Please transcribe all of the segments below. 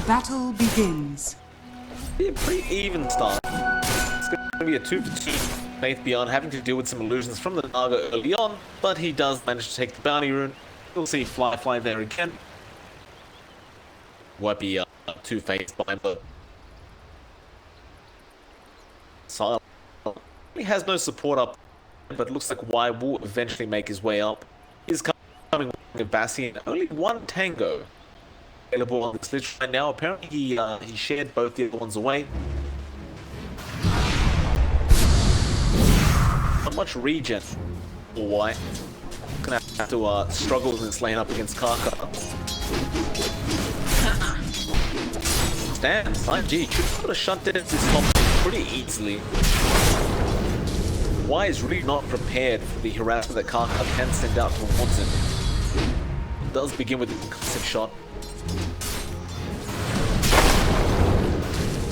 The battle begins. Be a pretty even start. It's going to be a 2-for-2. Faith Beyond having to deal with some illusions from the Naga early on, but he does manage to take the bounty rune. You'll see Fly there again. Won't be two-faced behind the Silent. He has no support up, but looks like Y will eventually make his way up. He's coming with Bassi and only one Tango available on this list right now. Apparently he shared both the other ones away. Not much regen for Y. Gonna have to struggle in this lane up against Kaka. Damn, IG should be able to shut down this top pretty easily. Y is really not prepared for the harassment that Kaka can send out towards him. It does begin with a concussive shot.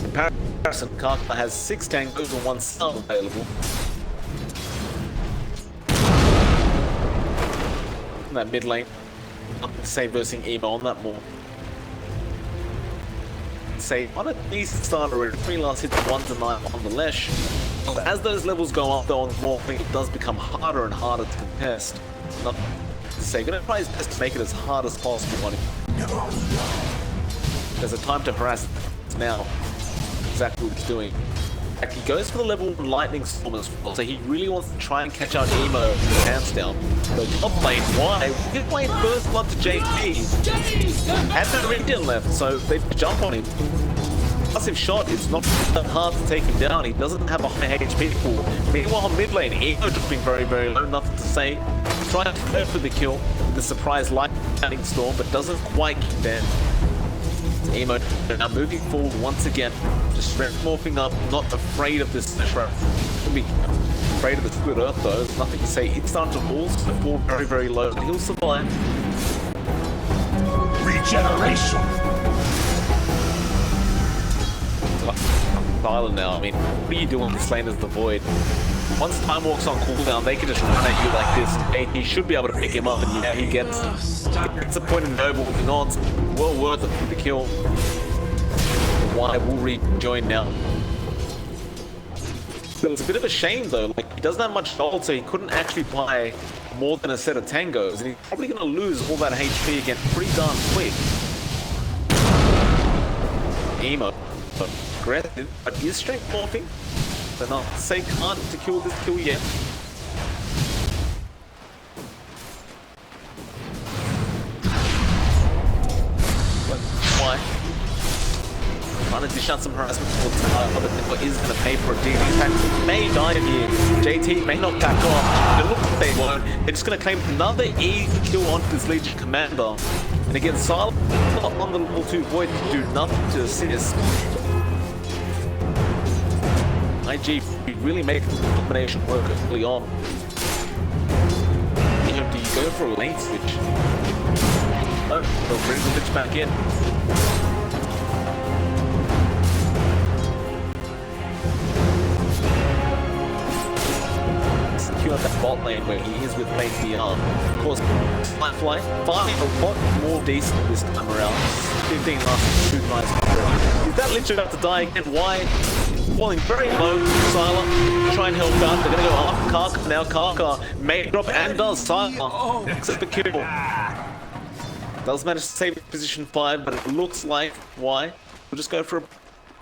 In comparison, Kaka has 6 tangos and 1 stun available. In that mid lane, say versing Emo on that more. Say on a decent start already, 3 last hits, 1 deny on the Lesh. But as those levels go up though on Morphing, it does become harder and harder to contest. Not to say, gonna try his best to make it as hard as possible on him. There's a time to harass now. Exactly what he's doing. Like he goes for the level 1 Lightning Storm as well, so he really wants to try and catch out Emo with his hands down. So top lane, why? We're playing first blood to JP. Had no regen left, so they jump on him. Massive shot, it's not that hard to take him down. He doesn't have a high HP pool. Meanwhile on mid lane, Emo dropping very, very low, nothing to say. Trying to go for the kill with the surprise Lightning Storm, but doesn't quite get there. Emo now moving forward once again, just strength morphing up, not afraid of this shroud. He'll be afraid of the split earth though, there's nothing to say. He's starting to fall, so the fall very, very low, but he'll survive. Regeneration! Silent now, I mean, what are you doing this lane as the Void? Once Time Walk's on cooldown, they can just run at you like this. And he should be able to pick him up, and yeah, he gets a point in Noble with the odds. Well worth it for the kill. Y will rejoin now. So it's a bit of a shame though, like he doesn't have much gold, so he couldn't actually buy more than a set of tangos, and he's probably going to lose all that HP again pretty darn quick. Emo, aggressive, but he is strength morphing. So not to say can't secure this kill yet. But why? Trying to dish out some harassment towards the but Nipper is going to pay for a deal. In fact, may die here. JT may not back off. It looks like they won't. They're just going to claim another easy kill onto this Legion Commander. And again, Silent on the level 2 Void can do nothing to assist. IG really making the combination work early on. You know, do you go for a lane switch? No, they'll bring the bitch back in. Secure that bot lane where he is with Faith Beyond. Of course, Fly finally a lot more decent this time around. 15 last 2 nights. Is that literally about to die again? Why? Falling very low, Sylar, try and help out. They're gonna go after Kaka now. Kaka may drop and does. Sylar picks up the kill. Does manage to save position 5, but it looks like Y will just go for a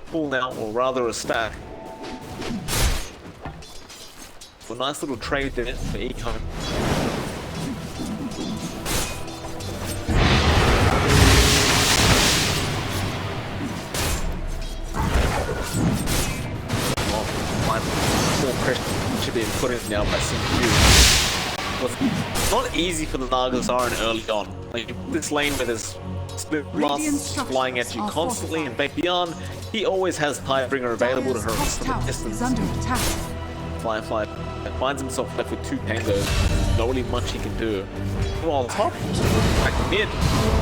pull now, or rather a stack. So a nice little trade there for Ehome. More pressure should be put in now by CPU. It's not easy for the Nagas Iron early on. Like this lane where there's split blasts flying at you constantly, and back beyond, he always has Tidebringer available to harass from the distance. Fly finds himself left with 2 tangos. Not really much he can do. While top, back mid.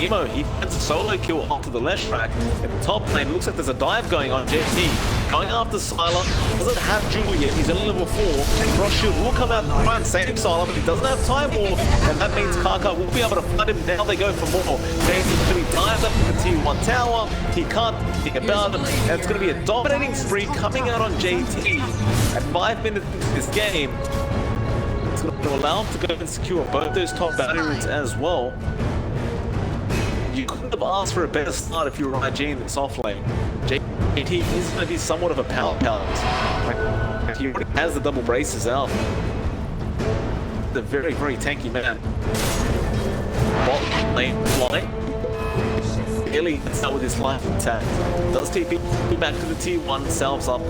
Ehome, he finds a solo kill onto the left track. In the top lane, looks like there's a dive going on. JT going after Sylar, doesn't have Jewel yet, he's only level 4. Frost Shield will come out and try and save Sylar, but he doesn't have time more, and that means Kaka will be able to find him. Now they go for more. JT's going to be dived up in the T1 tower, he can't think about it, and it's going to be a dominating spree coming out on JT at 5 minutes into this game. It's going to allow him to go and secure both those top battery routes as well. You couldn't have asked for a better start if you were IG in this off lane. JT is going to be somewhat of a power palette. He already has the double braces out. The very, very tanky man. Bot lane fly. Barely gets out with his life intact. Does TP back to the T1, salves up.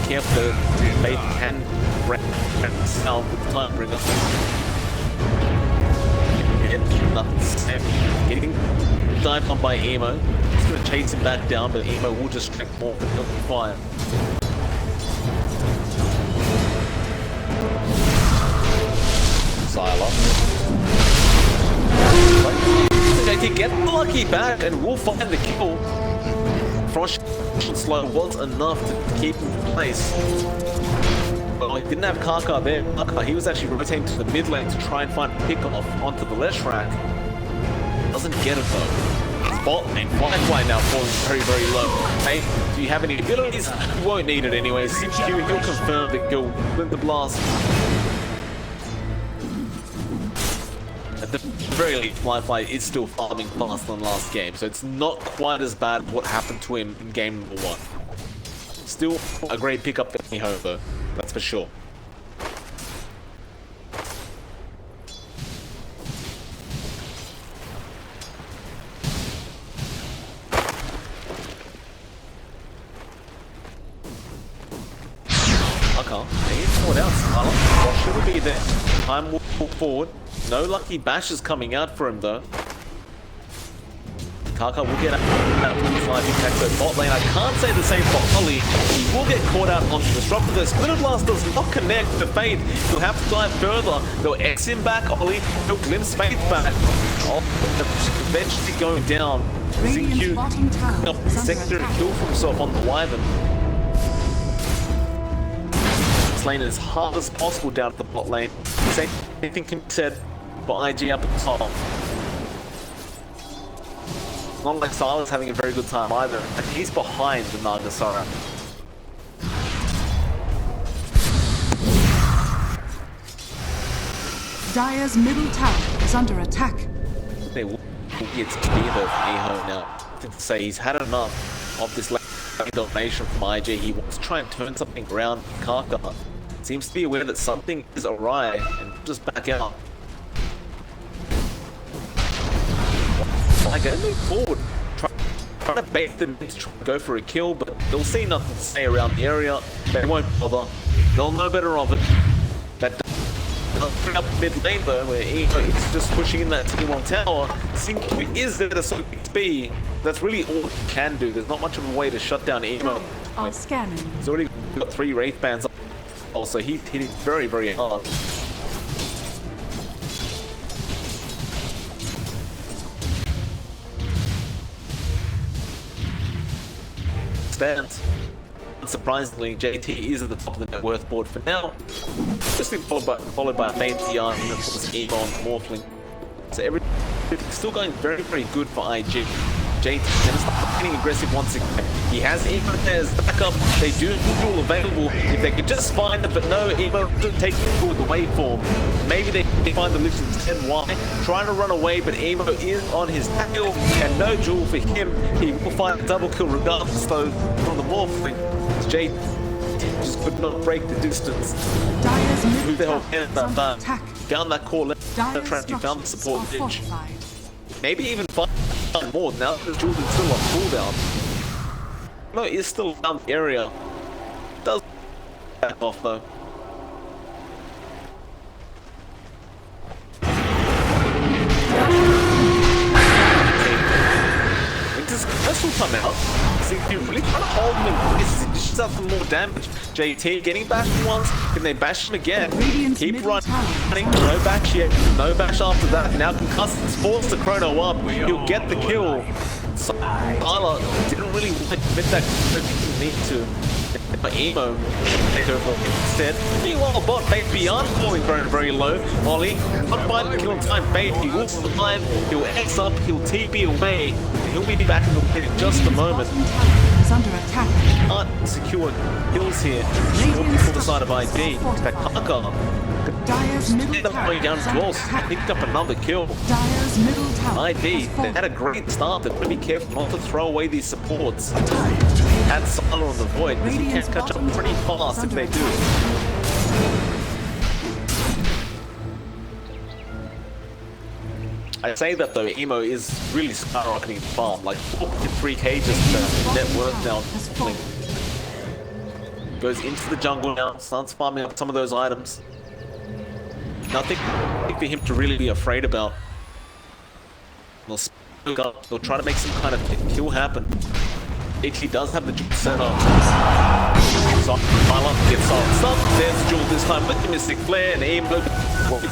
Careful, Faith can salve with the time bringer. Nothing safe. Getting dived on by Ehome. He's going to chase him back down, but Ehome will just strike more for the fire. Sylar. JT get the lucky back and will find the kill. Frost slow was enough to keep him in place. Well, he didn't have Kaka there. Kaka, he was actually rotating to the mid lane to try and find a pick-off onto the left track. Doesn't get it though. His bot lane, Firefly now falling very, very low. Hey, do you have any abilities? You won't need it anyway. CQ, he'll confirm the kill with the blast. At the very least, Firefly is still farming faster than last game, so it's not quite as bad what happened to him in game number 1. Still a great pickup for Ehome though. That's for sure. Okay, he's forward out. Sylar should be there. Time will pull forward. No lucky bashes coming out for him though. Kaka will get out from the 5 impact, so bot lane, I can't say the same for Ollie. He will get caught out on the disruptor. The Splitter Blast does not connect to Fate. He'll have to dive further. They'll X him back, Ollie. He'll glimpse Fate back. Oh, eventually going down. CQ up the secondary kill for himself on the Wyvern. This lane is as hard as possible down at the bot lane. Same thing can be said for IG up at the top. Not like Sylar's having a very good time either. And he's behind the Nagasara. Dire's middle tower is under attack. They will get to be the Ehome now. To say he's had enough of this lane domination from IG. He wants to try and turn something around. Kaka seems to be aware that something is awry and just back out. Like, move forward, try to bait them to try to go for a kill, but they'll see nothing to say around the area. They won't bother. They'll know better of it. That doesn't bring up mid lane though, where Ehome is just pushing in that T1 tower. CQ is there to soak XP. That's really all he can do. There's not much of a way to shut down Ehome. He's already got 3 Wraith Bands up. Also, he's hitting very, very hard. Stands. Unsurprisingly, JT is at the top of the net worth board for now. Just been followed by Faint, Yarn, and of course Egon, Morphling. So everything's still going very, very good for IG. JT is start getting aggressive once again. He has Egon there as backup. They do have Duel available if they could just find it, but no, Egon doesn't take it with the waveform. Maybe they find the Lucian's 10Y, trying to run away, but Ehome is on his tail, and no Duel for him. He will find a double kill regardless though from the Morphling. JT just could not break the distance. Who the hell can that man? Found that core left track, he found the support ditch. Maybe even find more now that Jordan's still on cooldown. No, he's still down the area. Does back off though. Winter's Curse will come out. See, if you're really trying to hold him in place, he dishes out some more damage. JT getting bashed once, can they bash him again? Keep running. running, no bash yet, no bash after that. Now Concusson's forced the chrono up. He'll get the kill. So Tyler didn't really want to commit that need to. But Ehome instead. Meanwhile, bot Fate Beyond falling very low. Ollie, not by the kill in time. Fate, he will survive, he'll X up, he'll TP away. He'll be back in the pit in just a moment. Is under attack. Can't secure kills here. For the side of ID. In fact, Kaka. Dyer's middle tower down is as under well, attack. picked up another kill. Dyer's middle tower ID, they had a great start. They've got to be careful not to throw away these supports. Add Silo on the Void, because he can catch up pretty fast if they do. I say that though, Emo is really skyrocketing farm, like 4.3k just net worth now. Goes into the jungle now, starts farming up some of those items. Nothing for him to really be afraid about. They'll speak up, they'll try to make some kind of kill happen. He does have the jewel set up. So Tyler gets stuck. There's the jewel this time with the Mystic Flare and Emo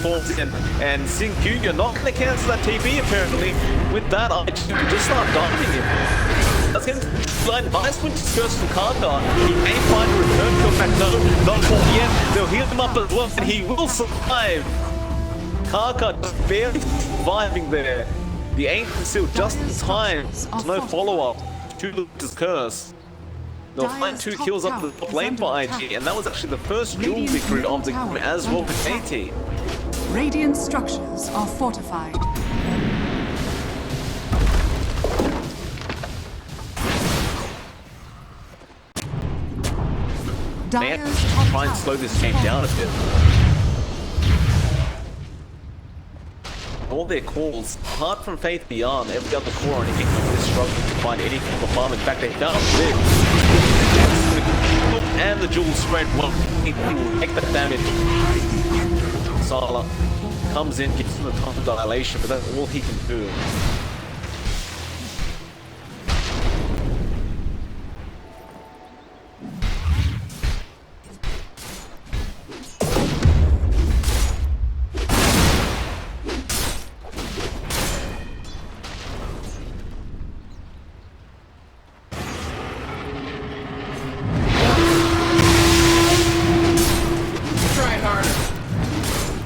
falls in. And Xingqiu, you're not going to cancel that TP apparently. With that, I just start diving him. That's going to blind nice Winter's Curse from Kaka. He may find a return kill back. No, not for yet. They'll heal him up as well, and he will survive. Kaka just barely surviving there. The Ancient Seal just in time. There's no follow-up. To Winter's Curse. They'll find 2 kills up the top lane for IG, and that was actually the first duel victory of the game as well for KT. Radiant structures are fortified. They have to try and slow this game down a bit. All their calls, apart from Faith Beyond, every other core on Invictus is struggling to find anything for farm. In fact, they found this. And the jewel spread well. He will take that damage. Sala comes in, gives him the time of dilation, but that's all he can do.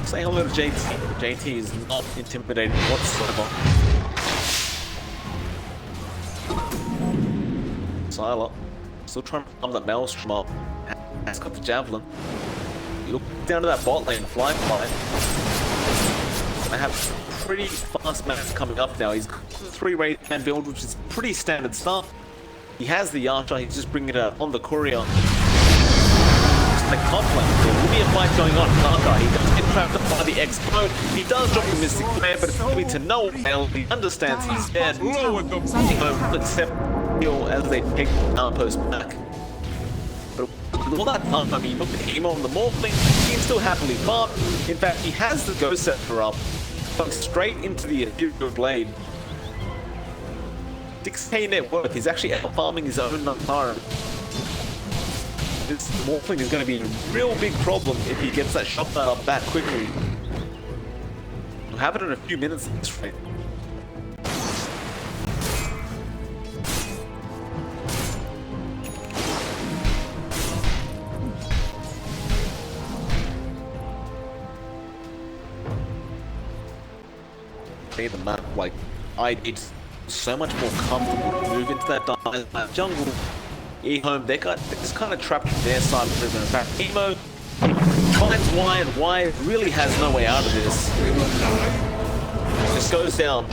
Say hello to JT. JT is not intimidated whatsoever. Sylar still trying to farm that Maelstrom up. Has got the Javelin. You look down to that bot lane, Fly. I have pretty fast maps coming up now. He's got the 3 Wraithman build, which is pretty standard stuff. He has the Archer, he's just bringing it out on the Courier. The complex. There will be a fight going on. Kaka, he does get trapped up by the X-Kom. He does drop the Mystic Flare, but it's probably to no avail. He understands he's dead. Except heal as they take the outpost back. But with all that time, I mean, look at him on the Morphling. He can still happily farm. In fact, he has the Ghost Scepter up. Going straight into the Ethereal Blade. 6k net worth. He's actually out farming his own Nantara. This Morphling is going to be a real big problem if he gets that shotgun up that quickly. We'll have it in a few minutes at this rate. See the map, like, it's so much more comfortable to move into that jungle. Ehome, they're just kind of trapped in their side of the river. In fact, Emo finds Y, and Y really has no way out of this. Just goes down.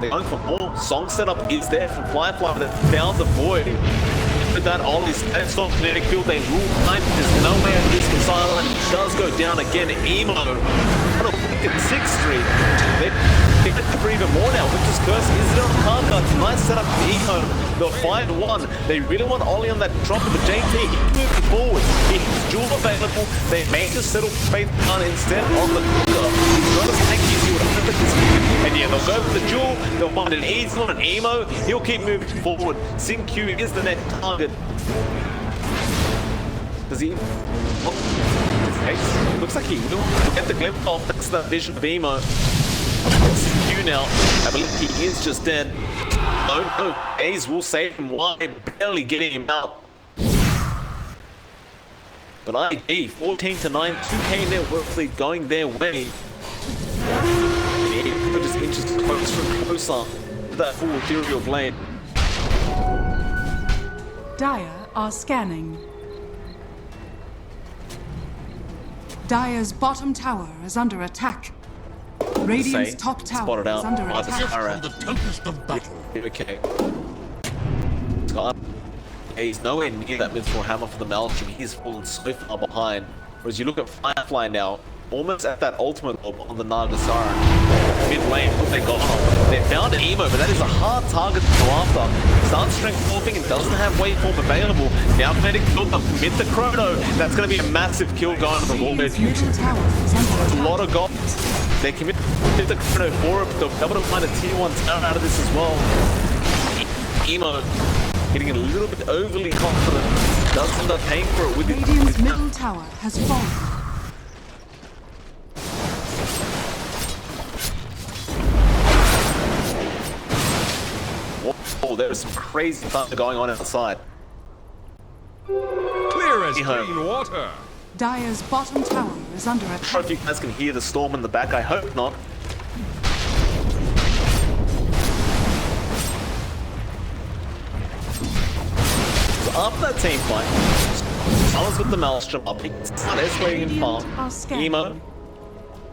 They're going for more. Song setup is there from Firefly, but they found the Void. With that, Ollie's stop kinetic field, they rule time. There's no way out of this missile, and it does go down again. Emo on a wicked 6th Street. They get to even more now. Winter's Curse is there on Kaka. It's a nice setup for Ehome. They'll find one. They really want Ollie on that drop, but JT, he can move forward. He's dual available. They may just settle Faith Gun instead on the Kaka. He's not as tanky as you would have expected. And yeah, they'll go for the duel. They'll find an easy one, an Emo. He'll keep moving forward. Xingqiu is the next target. Does he? Oh. Okay, looks like he will get the glimpse off. That's the vision of Ehome. You now. I believe he is just dead. No, A's will save him. Why? Barely getting him out. But IG, 14-9, 2K net worth lead going their way. It just inches closer and closer to that full ethereal blade. Dire are scanning. Dire's bottom tower is under attack. Radiant's top tower is under attack. From the tempest of battle. Okay. He's nowhere near that mid-floor hammer for the Maelstrom. He's fallen so far behind. Whereas you look at Firefly now, almost at that ultimate orb on the Nagasara. Mid lane, what they got on. They found an Ehome, but that is a hard target to go after. Starts strength morphing and doesn't have waveform available. Now kinetic build up, commit the chrono. That's going to be a massive kill going to the Lootbet. A lot of gold. They commit the chrono for it, but they'll be able to find a tier 1 tower out of this as well. Ehome getting a little bit overly confident. Does end up paying for it with it. Radiant's middle tower has fallen. Oh, there is some crazy thunder going on outside. Clear as clean water. Dire's bottom tower is under I don't know attack. if you guys can hear the storm in the back. I hope not. So after that team fight, Salas with the Maelstrom up, start escalating in farm. Ehome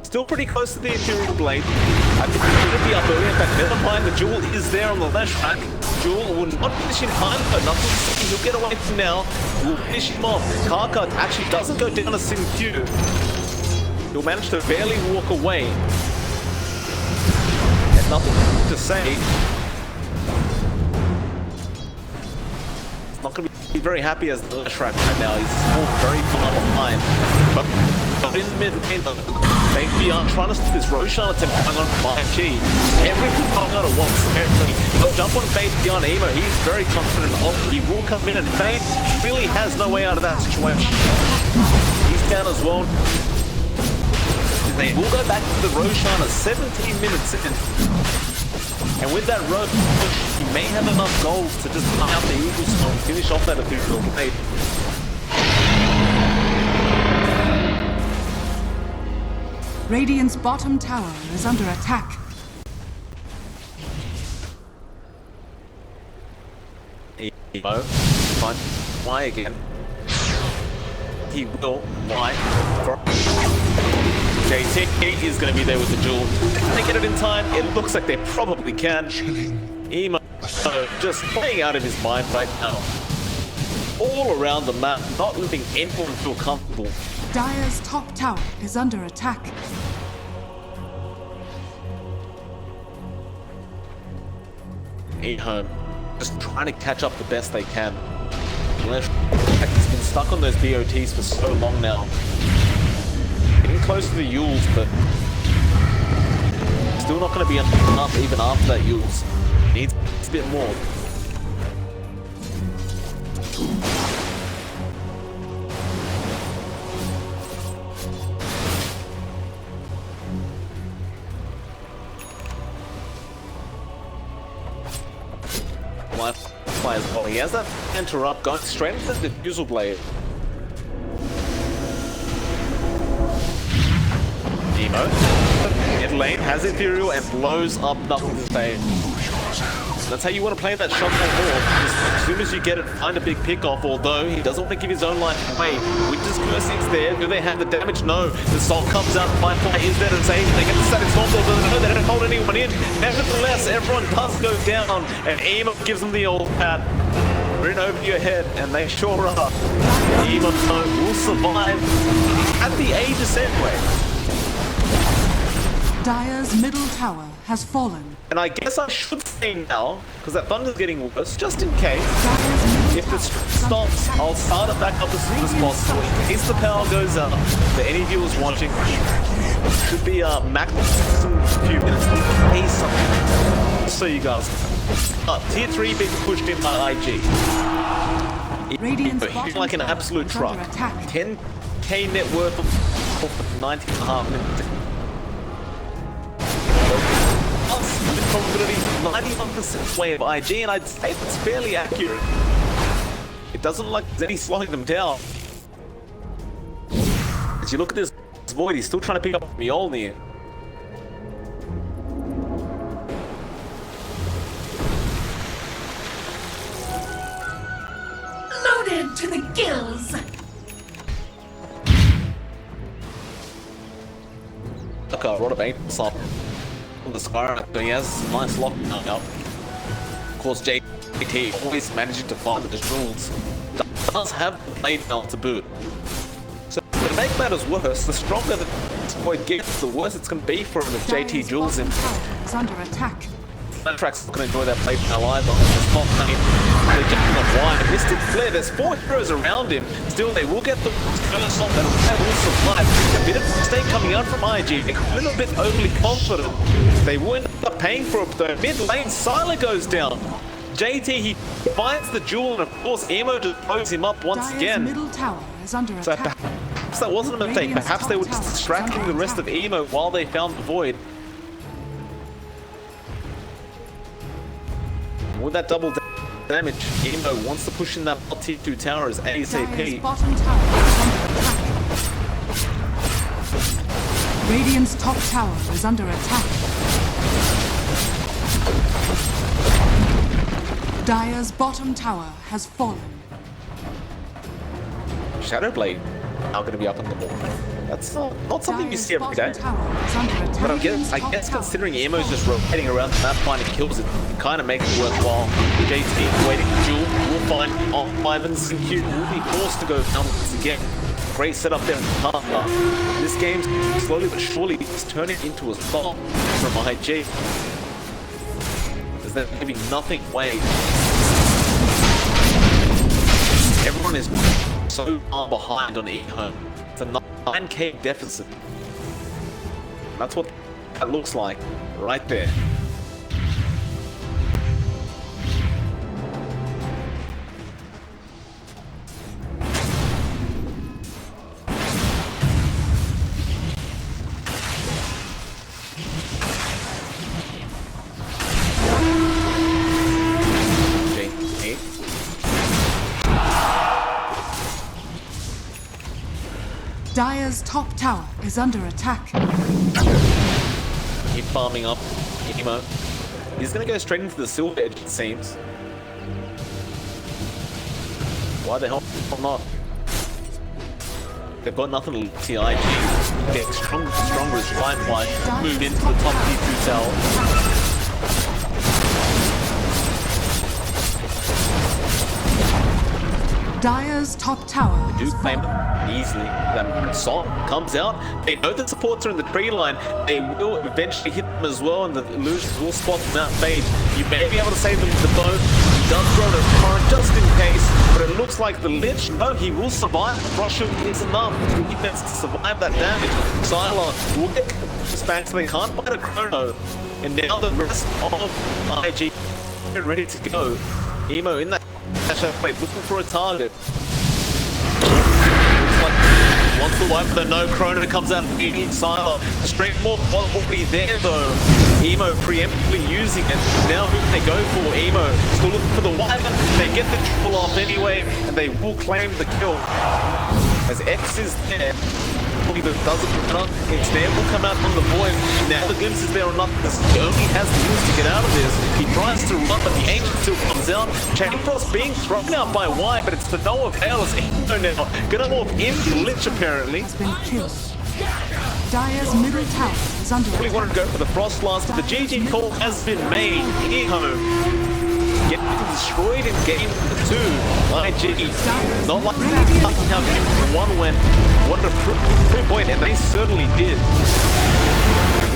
still pretty close to the Ethereal Blade. I think he could be up early. In fact, never mind, the Jewel is there on the left track. Jewel will not finish in time, but nothing to see. He'll get away from now. We'll finish him off. Karka actually doesn't go down a Sim-Q. He'll manage to barely walk away. There's nothing to say. He's not going to be very happy as the left track right now. He's still very far behind. But in the mid-lane, they are trying to stop this Roshan attempt going on from 5G. Everything coming out at once. They'll jump on Fade beyond Ehome. He's very confident of he will come in, and Fade really has no way out of that situation. He's down as well. They will go back to the Roshan at 17 minutes in. And with that road, he may have enough gold to just knock out the Eagle Storm and finish off that Ethereal Blade. Radiant's bottom tower is under attack. Ehome, fine. Why again? He will. Why? JT is going to be there with the Jewel. Can they get it in time? It looks like they probably can. Ehome just playing out of his mind right now. All around the map, not letting anyone feel comfortable. Dire's top tower is under attack. Ehome just trying to catch up the best they can. He's been stuck on those BOTs for so long now. Getting close to the Yules, but still not going to be enough even after that Yules. Needs a bit more. As well. He has that interrupt going straight into the Diffusal Blade. Ehome, mid lane, has Ethereal and blows up nothing to say. That's how you want to play that shotgun ball. As soon as you get it, find a big pickoff, although he doesn't want to give his own life away. Winter's Curse is there. Do they have the damage? No. The Soul comes out, Firefly is there and saying they get the static storm ball, but no, they don't hold anyone in. Nevertheless, everyone does go down, and Ehome gives them the old pat. We're in over your head, and they sure are. Ehome will survive at the Aegis anyway. Dire's middle tower has fallen. And I guess I should say now, because that thunder's getting worse, just in case. If this stops, I'll start it back up as soon as possible. In case the power goes out, for any viewers watching, should be a maximum few minutes. Hey, something. So you guys, tier 3 being pushed in by IG. Radiant's He's like an absolute truck. 10 100k net worth of 90.5 minutes. With probability 91% way of IG, and I'd say it's fairly accurate. It doesn't look like there's any slowing them down. As you look at this Void, he's still trying to pick up Mjolnir. Loaded to the gills. Look, I brought a bait on the Skyrim, so he has a nice lock coming up. Of course, JT always managing to find the jewels. Does have the blade now to boot. So to make matters worse, the stronger the Void gets, the worse it's going to be for him if JT duels him. Is under attack. Mantrax not going to enjoy that blade now either. It's not playing. They're jumping on wide. Mystic Flare, there's 4 heroes around him. Still, they will get the curse off and that will survive. A bit of mistake coming out from IG. A little bit overly confident. They will end up paying for it though. Mid lane, Sylar goes down. JT, he finds the jewel, and of course, Emo just blows him up once Dire's again. middle tower is under So attack. perhaps that wasn't a mistake. Perhaps they were just distracting the rest of Emo while they found the Void. With that double damage, Emo wants to push in that tier 2 tower as Dire's ASAP. bottom tower is under attack. Radiant's top tower is under attack. Dire's bottom tower has fallen. Shadowblade now going to be up on the wall. That's not something you see every day. Dire's bottom tower is under attack. But I guess considering Emo's just rotating around the map finding kills, it kind of makes it worthwhile. JT waiting for Jewel will find off Ivans and Q will be forced to go down once again. Great setup there in the partner. This game's slowly but surely is turning into a stop from IG. There's going to be nothing way. Everyone is so far behind on Ehome. It's a 9k deficit. That's what that looks like right there. Dire's top tower is under attack. Keep farming up Emo. He's gonna go straight into the silver edge, it seems. Why the hell not? They've got nothing to TIG. Get stronger as Firefly move into the top tier 2 tower. Dire's top tower Do is claim fallen. easily. That song comes out. They know the supports are in the tree line. They will eventually hit them as well, and the illusions will spot them out fade. You may be able to save them with the bow. He does throw the current just in case, but it looks like the Lich, no, he will survive. The Russian is enough to defense to survive that damage. Sylar will get this back so they can't fight a Chrono. And now the rest of IG are ready to go. Emo in that wait, looking for a target. Once the wipe for the no, Chrono comes out immediately. Sylar, straight more already there though. Emo preemptively using it. Now who can they go for? Emo still looking for the wipe. They get the triple off anyway, and they will claim the kill. As X is there. That doesn't matter. Instead will come out from the Void. Now the glimpse is there or not. He only has the use to get out of this. He tries to run, but the Ancient still comes out. Chainfrost being thrown out by Y, but it's to no avail as Emo now gonna walk into Lich apparently. Has been killed. Dire's middle tower is under Really attack. wanted to go for the Frost Blast, but the GG call has been made. Ehome getting destroyed in game 2. IG not like nothing how one went. What a free point, and they certainly did.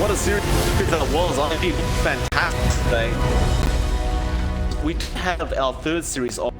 What a series that was. IG fantastic today. We have our third series of